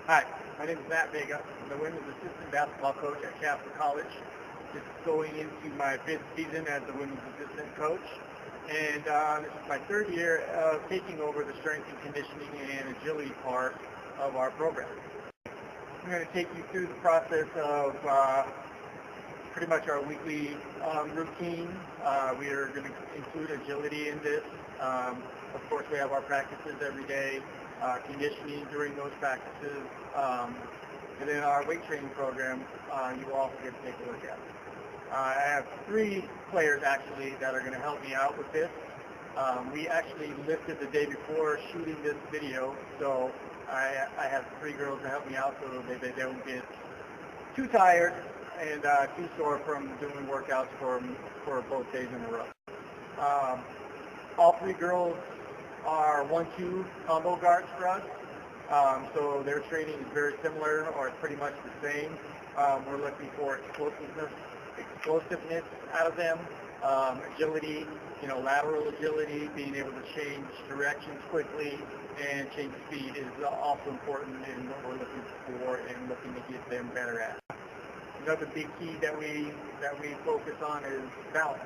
Hi, my name is Matt Vega. I'm the women's assistant basketball coach at Casper College. This is going into my fifth season as the women's assistant coach. And this is my third year of taking over the strength and conditioning and agility part of our program. I'm going to take you through the process of pretty much our weekly routine. We are going to include agility in this. Of course, we have our practices every day, conditioning during those practices, and then our weight training program you will also get to take a look at. I have three players actually that are going to help me out with this. We actually lifted the day before shooting this video, so I have three girls to help me out so they don't get too tired and too sore from doing workouts for both days in a row. All three girls are 1-2 combo guards for us, so their training is very similar or pretty much the same. We're looking for explosiveness out of them, agility, lateral agility, being able to change directions quickly and change speed is also important in what we're looking for and looking to get them better at. Another big key that we focus on is balance.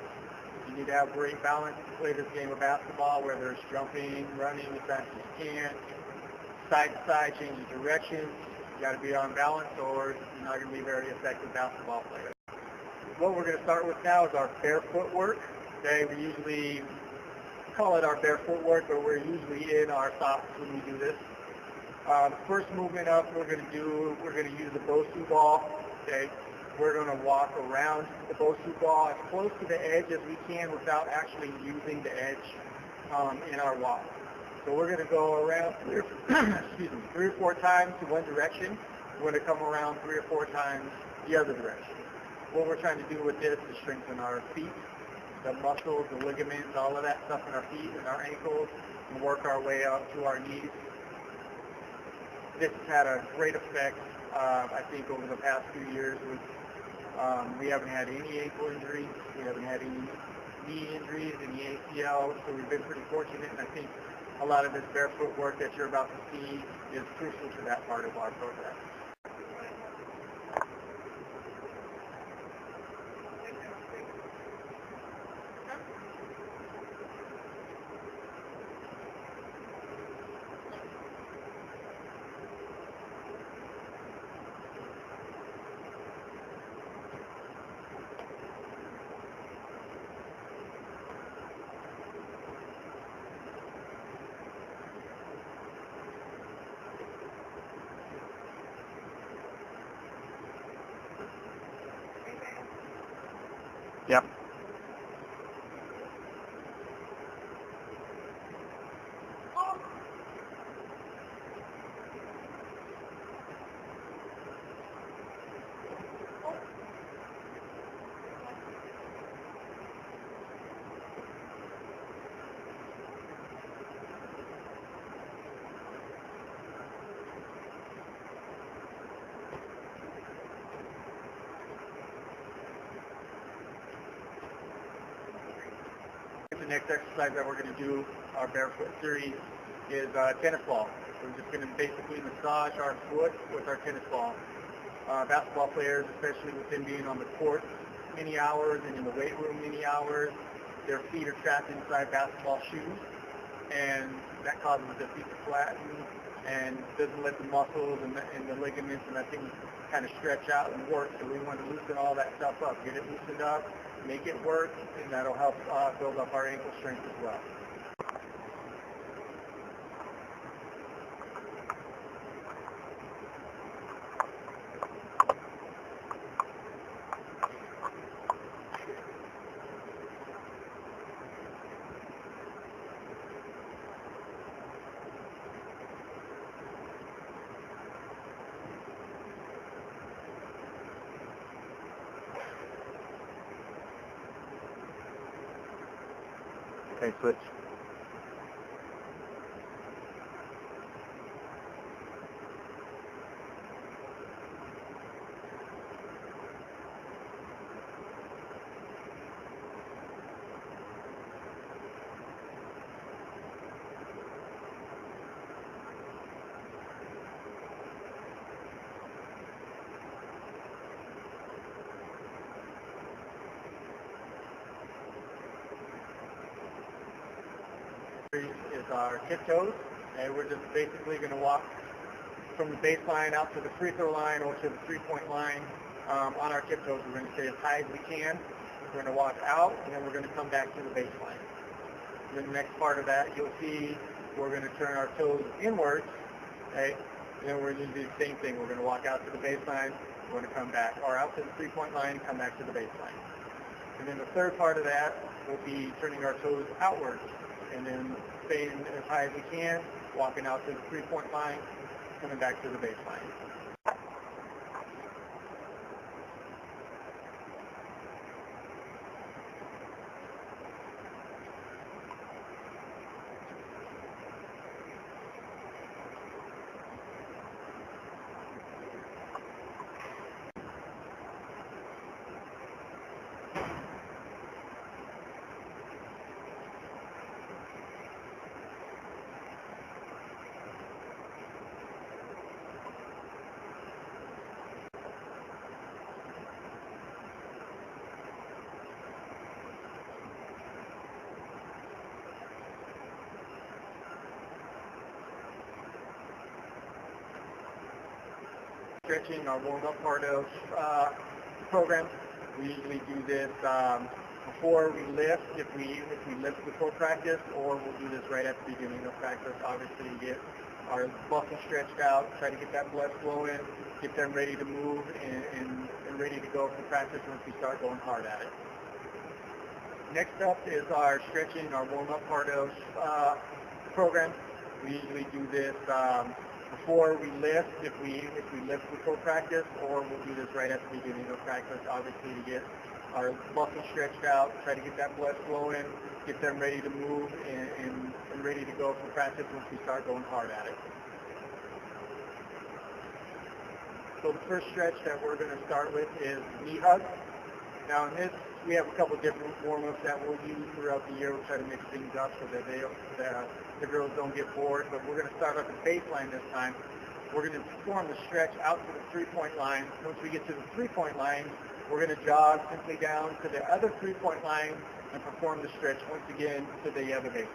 You need to have great balance to play this game of basketball, whether it's jumping, running as fast as you can, side to side, changing directions. You got to be on balance or you're not going to be a very effective basketball player. What we're going to start with now is our barefoot work. Okay, we usually call it our barefoot work, but we're usually in our socks when we do this. The first movement up we're going to use the Bosu ball. Okay, we're going to walk around the Bosu ball as close to the edge as we can without actually using the edge in our walk. So we're going to go around three or four times to one direction. We're going to come around 3 or 4 times the other direction. What we're trying to do with this is strengthen our feet, the muscles, the ligaments, all of that stuff in our feet and our ankles, and work our way up to our knees. This has had a great effect, I think, over the past few years. We haven't had any ankle injuries. We haven't had any knee injuries, any ACL, so we've been pretty fortunate, and I think a lot of this barefoot work that you're about to see is crucial to that part of our program. Yep. The next exercise that we're going to do, our barefoot series, is tennis ball. We're just going to basically massage our foot with our tennis ball. Basketball players, especially with them being on the court many hours and in the weight room many hours, their feet are trapped inside basketball shoes, and that causes the feet to flatten and doesn't let the muscles and the ligaments and that thing kind of stretch out and work. So we want to loosen all that stuff up, get it loosened up, make it work, and that'll help build up our ankle strength as well. Okay, switch. is our tiptoes, and we're just basically going to walk from the baseline out to the free throw line or to the three-point line on our tiptoes. We're going to stay as high as we can. We're going to walk out, and then we're going to come back to the baseline. And then the next part of that, you'll see we're going to turn our toes inwards, okay? And then we're going to do the same thing. We're going to walk out to the baseline, we're going to come back, or out to the three-point line, come back to the baseline. And then the third part of that will be turning our toes outwards, and then staying as high as we can, walking out to the three-point line, coming back to the baseline. Stretching, our warm-up part of the program. We usually do this before we lift, if we lift before practice, or we'll do this right at the beginning of practice. Obviously, get our muscles stretched out, try to get that blood flowing, get them ready to move and ready to go for practice once we start going hard at it. Next up is our stretching, our warm-up part of the program. We usually do this before we lift, if we lift before practice, or we'll do this right at the beginning of practice, obviously, to get our muscles stretched out, try to get that blood flowing, get them ready to move and ready to go for practice once we start going hard at it. So the first stretch that we're going to start with is knee hug. Now in this, we have a couple different warm-ups that we'll use throughout the year. We'll try to mix things up so that the girls don't get bored. But we're going to start at the baseline this time. We're going to perform the stretch out to the three-point line. Once we get to the three-point line, we're going to jog simply down to the other three-point line and perform the stretch once again to the other baseline.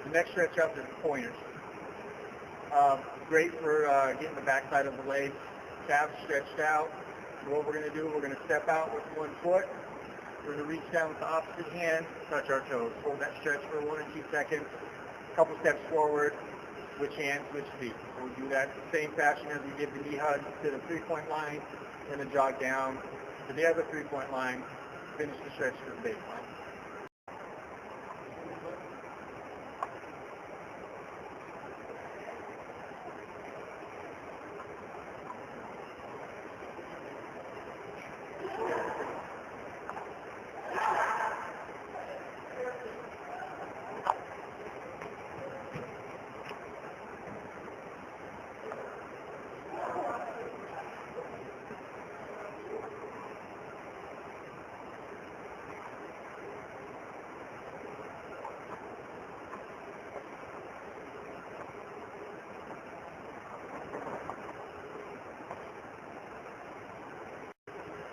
The next stretch up is pointers. Great for getting the backside of the legs, calves stretched out. So what we're going to do, we're going to step out with one foot. We're going to reach down with the opposite hand, touch our toes. Hold that stretch for 1 or 2 seconds. A couple steps forward, switch hands, switch feet. So we do that the same fashion as we did the knee hug to the three-point line, and then jog down to the other three-point line, finish the stretch to the baseline.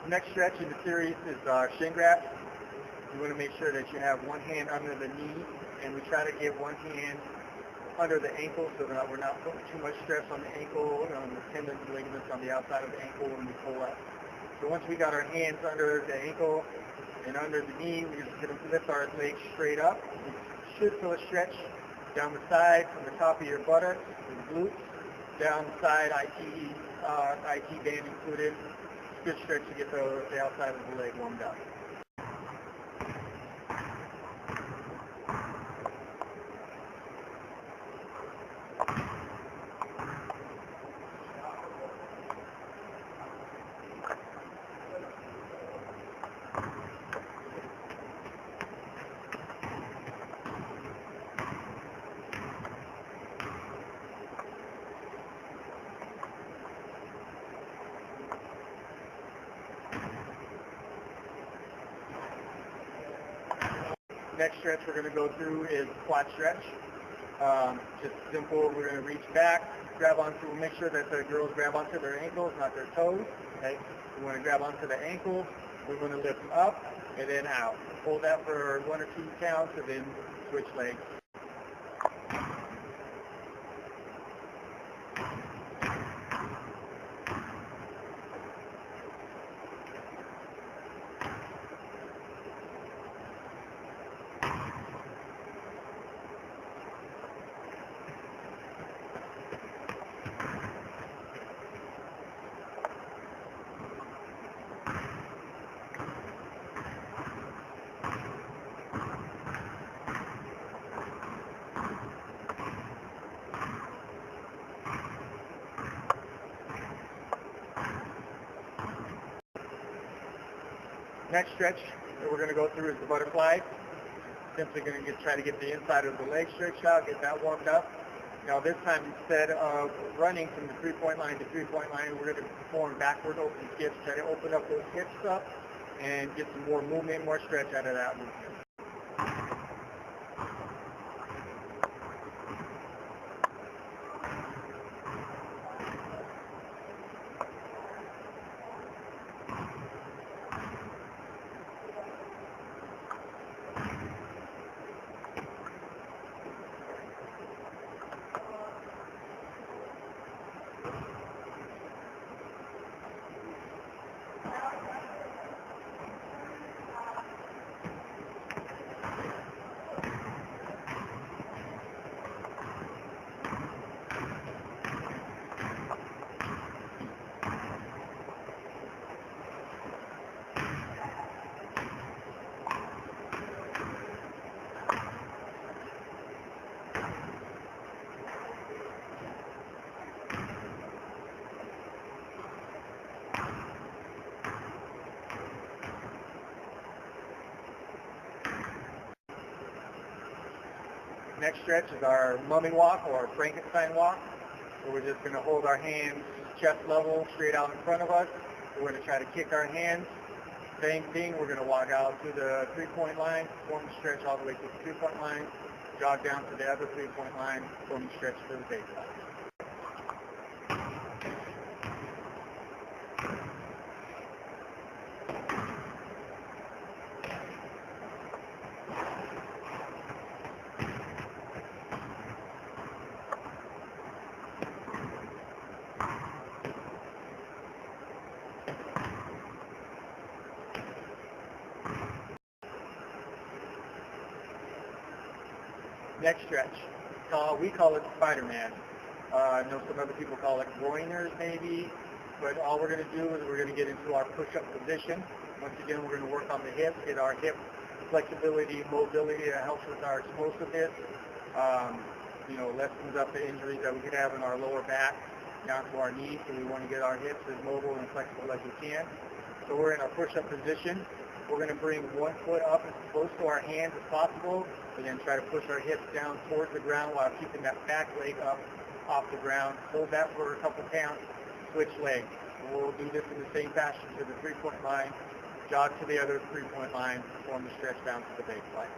The next stretch in the series is shin grabs. You want to make sure that you have one hand under the knee, and we try to get one hand under the ankle so that we're not putting too much stress on the ankle, on the tendons and ligaments on the outside of the ankle when we pull up. So once we got our hands under the ankle and under the knee, we're just going to lift our legs straight up. You should feel a stretch down the side from the top of your buttocks to the glutes, down the side, IT band included. Good stretch to get the outside of the leg warmed up. Next stretch we're going to go through is quad stretch. Just simple. We're going to reach back, grab onto, make sure that the girls grab onto their ankles, not their toes. Okay. We want to grab onto the ankles. We're going to lift up and then out. Hold that for 1 or 2 counts and then switch legs. Next stretch that we're going to go through is the butterfly. Simply going to try to get the inside of the leg stretched out, get that warmed up. Now this time, instead of running from the three-point line to three-point line, we're going to perform backward open skips, try to open up those hips up and get some more movement, more stretch out of that movement. Next stretch is our mummy walk or Frankenstein walk. So we're just going to hold our hands chest level straight out in front of us. We're going to try to kick our hands. Same thing, we're going to walk out to the three-point line, form the stretch all the way to the three-point line, jog down to the other three-point line, form the stretch to the baseline. Next stretch. We call it Spider-Man. I know some other people call it groiners maybe, but all we're going to do is we're going to get into our push-up position. Once again, we're going to work on the hips, get our hip flexibility, mobility that helps with our explosiveness. Lessens up the injuries that we could have in our lower back down to our knees, so we want to get our hips as mobile and flexible as we can. So we're in our push-up position. We're going to bring one foot up as close to our hands as possible, and then try to push our hips down towards the ground while keeping that back leg up off the ground. Hold that for a couple counts, switch legs. We'll do this in the same fashion to the three-point line, jog to the other three-point line, form the stretch down to the baseline.